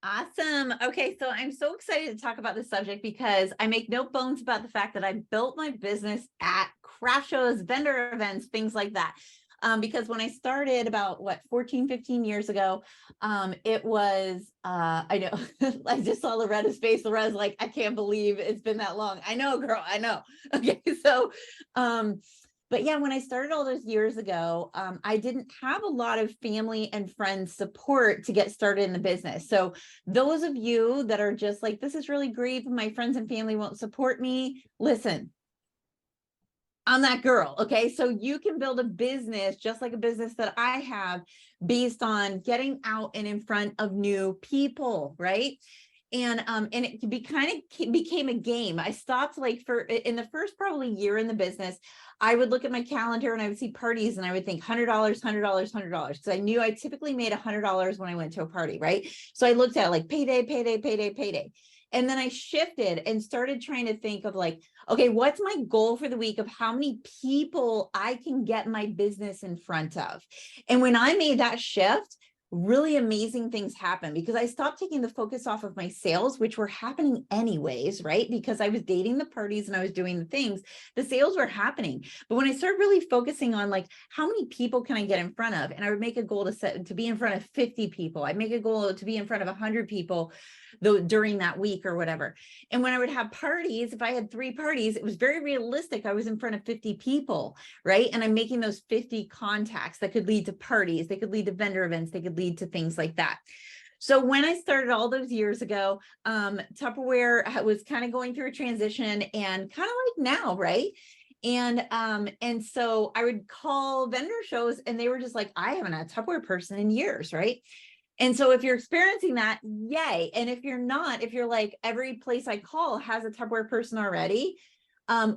Awesome. Okay, so I'm so excited to talk about this subject because I make no bones about the fact that I built my business at craft shows, vendor events, things like that. Because when I started about 14, 15 years ago, it was I know I just saw Loretta's face. Loretta's like, I can't believe it's been that long. I know, girl, I know. Okay, so um but yeah, when I started all those years ago, I didn't have a lot of family and friends support to get started in the business. So those of you that are just like, this is really great, but my friends and family won't support me, listen, I'm that girl. Okay. So you can build a business just like a business that I have based on getting out and in front of new people, right? And it could be became a game. I stopped like for in the first probably year in the business, I would look at my calendar and I would see parties and I would think $100, $100, $100 because I knew I typically made $100 when I went to a party, right? So I looked at it like payday, payday, payday, payday. And then I shifted and started trying to think of like, okay, what's my goal for the week of how many people I can get my business in front of? And when I made that shift, really amazing things happen because I stopped taking the focus off of my sales, which were happening anyways, right? Because I was dating the parties and I was doing the things, the sales were happening. But when I started really focusing on like, how many people can I get in front of? And I would make a goal to be in front of 50 people. I'd make a goal to be in front of 100 people though during that week or whatever. And when I would have parties, if I had 3 parties, it was very realistic. I was in front of 50 people, right? And I'm making those 50 contacts that could lead to parties, they could lead to vendor events, they could lead to things like that. So when I started all those years ago, Tupperware was kind of going through a transition and kind of like now, right? And so I would call vendor shows and they were just like, I haven't had a Tupperware person in years, right? And so if you're experiencing that, yay. And if you're not, if you're like every place I call has a Tupperware person already,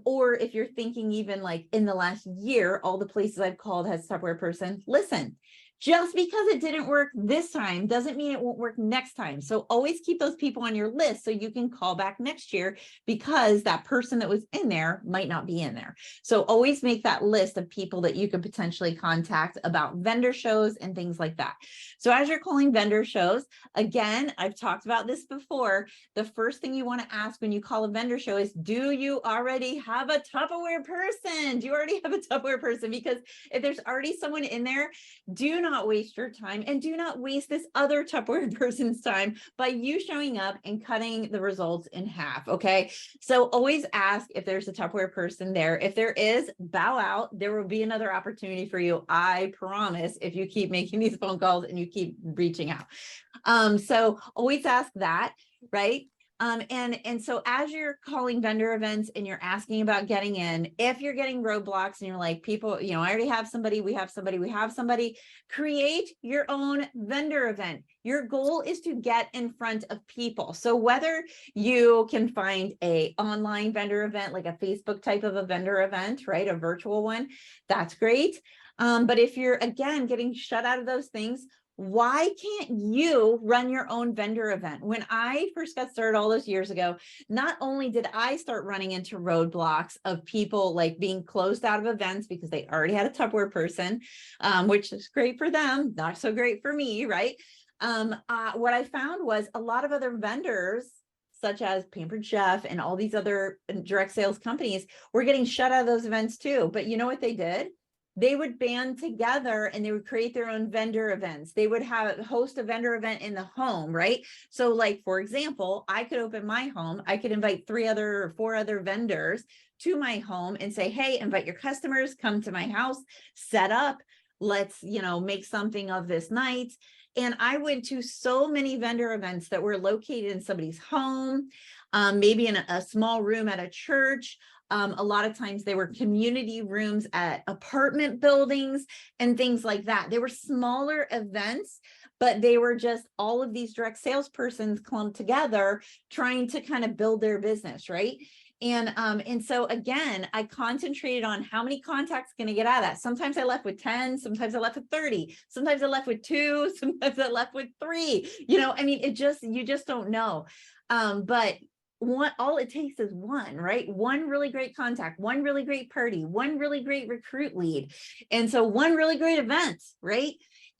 or if you're thinking even like in the last year, all the places I've called has Tupperware person, listen, just because it didn't work this time doesn't mean it won't work next time. So always keep those people on your list so you can call back next year because that person that was in there might not be in there. So always make that list of people that you could potentially contact about vendor shows and things like that. So as you're calling vendor shows, again, I've talked about this before. The first thing you want to ask when you call a vendor show is, do you already have a Tupperware person? Do you already have a Tupperware person? Because if there's already someone in there, do not waste your time and do not waste this other Tupperware person's time by you showing up and cutting the results in half. Okay. So always ask if there's a Tupperware person there. If there is, bow out. There will be another opportunity for you. I promise if you keep making these phone calls and you keep reaching out. So always ask that, right? And so as you're calling vendor events and you're asking about getting in, if you're getting roadblocks and you're like, people, I already have somebody, we have somebody, create your own vendor event. Your goal is to get in front of people. So whether you can find a online vendor event, like a Facebook type of a vendor event, right? A virtual one, that's great. But if you're, again, getting shut out of those things, why can't you run your own vendor event? When I first got started all those years ago, not only did I start running into roadblocks of people like being closed out of events because they already had a Tupperware person, which is great for them, not so great for me, right? What I found was a lot of other vendors, such as Pampered Chef and all these other direct sales companies, were getting shut out of those events too. But you know what they did? They would band together and they would create their own vendor events. They would host a vendor event in the home, right? So like, for example, I could open my home. I could invite 3 or 4 other vendors to my home and say, hey, invite your customers, come to my house, set up, let's, make something of this night. And I went to so many vendor events that were located in somebody's home, maybe in a small room at a church. A lot of times they were community rooms at apartment buildings and things like that. They were smaller events, but they were just all of these direct salespersons clumped together trying to kind of build their business, right? And so again, I concentrated on how many contacts can I get out of that. Sometimes I left with 10, sometimes I left with 30, sometimes I left with 2, sometimes I left with 3. You just don't know. But all it takes is one, right? One really great contact, one really great party, one really great recruit lead. And so one really great event, right?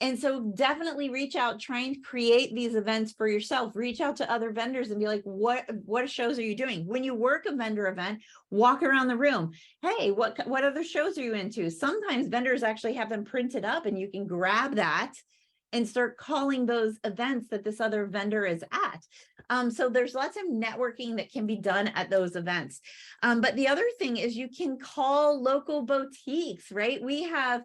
And so definitely reach out, try and create these events for yourself. Reach out to other vendors and be like, what shows are you doing? When you work a vendor event, walk around the room. Hey, what other shows are you into? Sometimes vendors actually have them printed up and you can grab that and start calling those events that this other vendor is at. So there's lots of networking that can be done at those events. But the other thing is you can call local boutiques, right? We have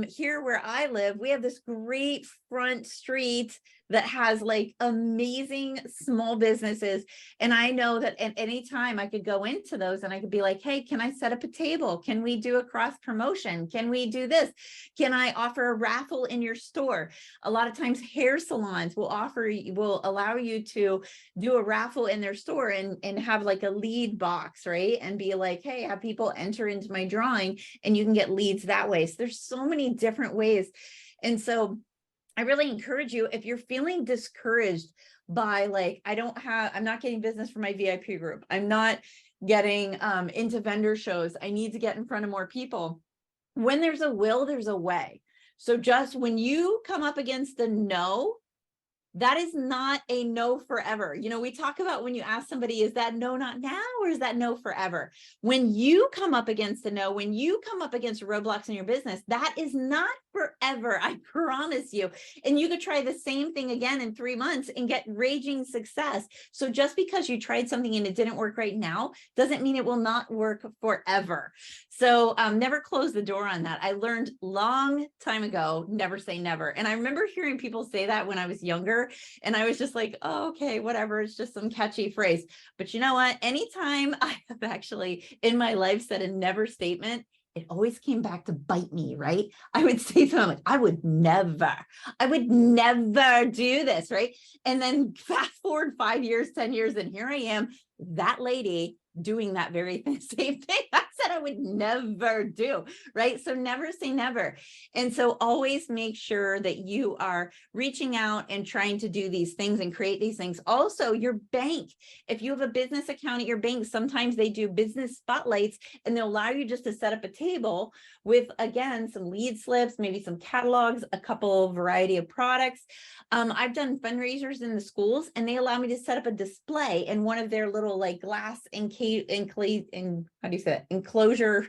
here where I live, we have this great front street that has like amazing small businesses. And I know that at any time I could go into those and I could be like, hey, can I set up a table? Can we do a cross promotion? Can we do this? Can I offer a raffle in your store? A lot of times hair salons will allow you to do a raffle in their store and have like a lead box, right? And be like, hey, have people enter into my drawing and you can get leads that way. So there's so many different ways. And so I really encourage you, if you're feeling discouraged by like, I'm not getting business for my VIP group. I'm not getting into vendor shows. I need to get in front of more people. When there's a will, there's a way. So just when you come up against a no, that is not a no forever. You know, we talk about when you ask somebody, is that no not now or is that no forever? When you come up against a no, when you come up against roadblocks in your business, that is not forever, I promise you. And you could try the same thing again in 3 months and get raging success. So just because you tried something and it didn't work right now, doesn't mean it will not work forever. So never close the door on that. I learned long time ago, never say never. And I remember hearing people say that when I was younger. And I was just like, oh, okay, whatever. It's just some catchy phrase. But you know what? Anytime I have actually in my life said a never statement, it always came back to bite me, right? I would say something like, I would never do this, right? And then fast forward 5 years, 10 years, and here I am, that lady doing that very same thing I said I would never do, right? So never say never. And so always make sure that you are reaching out and trying to do these things and create these things. Also, your bank, if you have a business account at your bank, sometimes they do business spotlights and they'll allow you just to set up a table with, again, some lead slips, maybe some catalogs, a couple variety of products. I've done fundraisers in the schools and they allow me to set up a display in one of their little like glass enclosure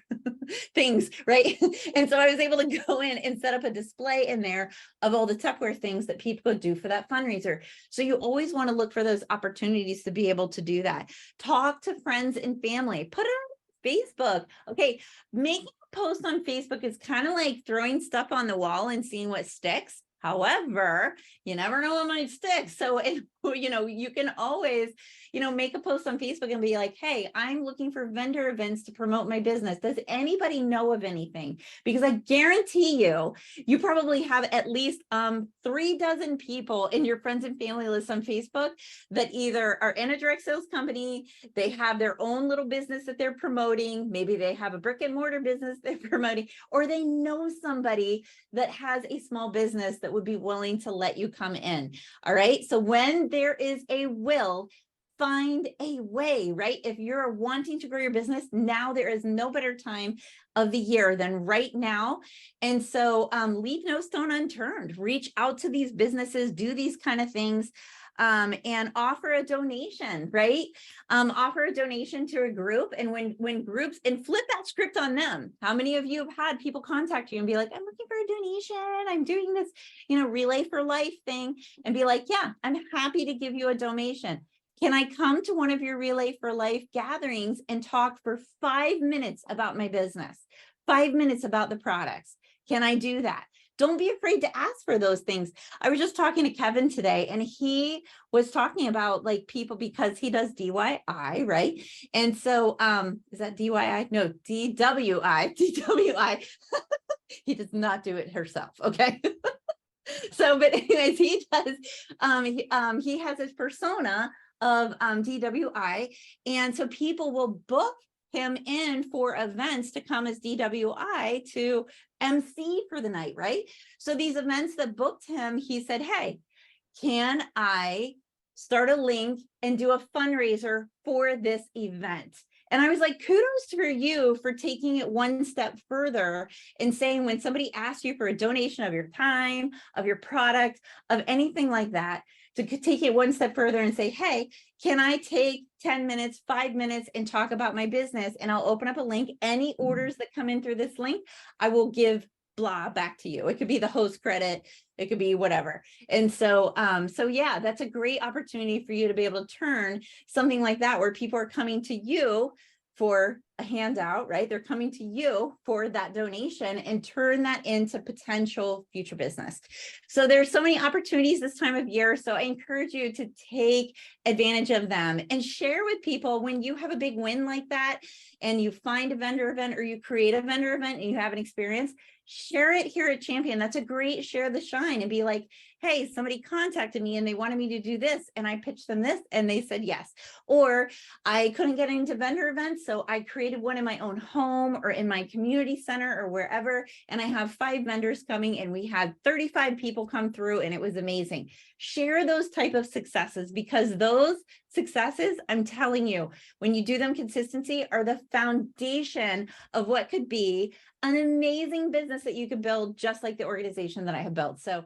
things, right? And so I was able to go in and set up a display in there of all the Tupperware things that people could do for that fundraiser. So you always want to look for those opportunities to be able to do that. Talk to friends and family, put it on Facebook. Okay, making a post on Facebook is kind of like throwing stuff on the wall and seeing what sticks. However, you never know what might stick. So, you can always, make a post on Facebook and be like, hey, I'm looking for vendor events to promote my business. Does anybody know of anything? Because I guarantee you probably have at least 3 dozen people in your friends and family list on Facebook that either are in a direct sales company, they have their own little business that they're promoting. Maybe they have a brick and mortar business they're promoting, or they know somebody that has a small business that would be willing to let you come in. All right. So when there is a will, find a way, right? If you're wanting to grow your business, now there is no better time of the year than right now. And so leave no stone unturned. Reach out to these businesses, do these kind of things. And offer a donation, right? Offer a donation to a group. And when groups, and flip that script on them. How many of you have had people contact you and be like, I'm looking for a donation. I'm doing this, Relay for Life thing, and be like, yeah, I'm happy to give you a donation. Can I come to one of your Relay for Life gatherings and talk for 5 minutes about my business, 5 minutes about the products? Can I do that? Don't be afraid to ask for those things. I was just talking to Kevin today, and he was talking about like people, because he does DIY, right? And so, is that DIY? No, DWI. He does not do it herself. Okay. So, but anyways, he does, he has his persona of DWI. And so people will book him in for events to come as DWI to MC for the night, right? So these events that booked him, he said, hey, can I start a link and do a fundraiser for this event? And I was like, kudos for you for taking it one step further and saying, when somebody asks you for a donation of your time, of your product, of anything like that, to take it one step further and say, hey, can I take 10 minutes, 5 minutes and talk about my business? And I'll open up a link. Any orders that come in through this link, I will give blah back to you. It could be the host credit, it could be whatever. And so so yeah, that's a great opportunity for you to be able to turn something like that, where people are coming to you for a handout, right? They're coming to you for that donation, and turn that into potential future business. So there's so many opportunities this time of year. So I encourage you to take advantage of them and share with people when you have a big win like that, and you find a vendor event or you create a vendor event and you have an experience. Share it here at Champion. That's a great share the shine, and be like, hey, somebody contacted me and they wanted me to do this, and I pitched them this and they said yes. Or I couldn't get into vendor events, so I created one in my own home or in my community center or wherever, and I have 5 vendors coming, and we had 35 people come through, and it was amazing. Share those type of successes, because those successes, I'm telling you, when you do them consistency, are the foundation of what could be an amazing business that you could build, just like the organization that I have built. So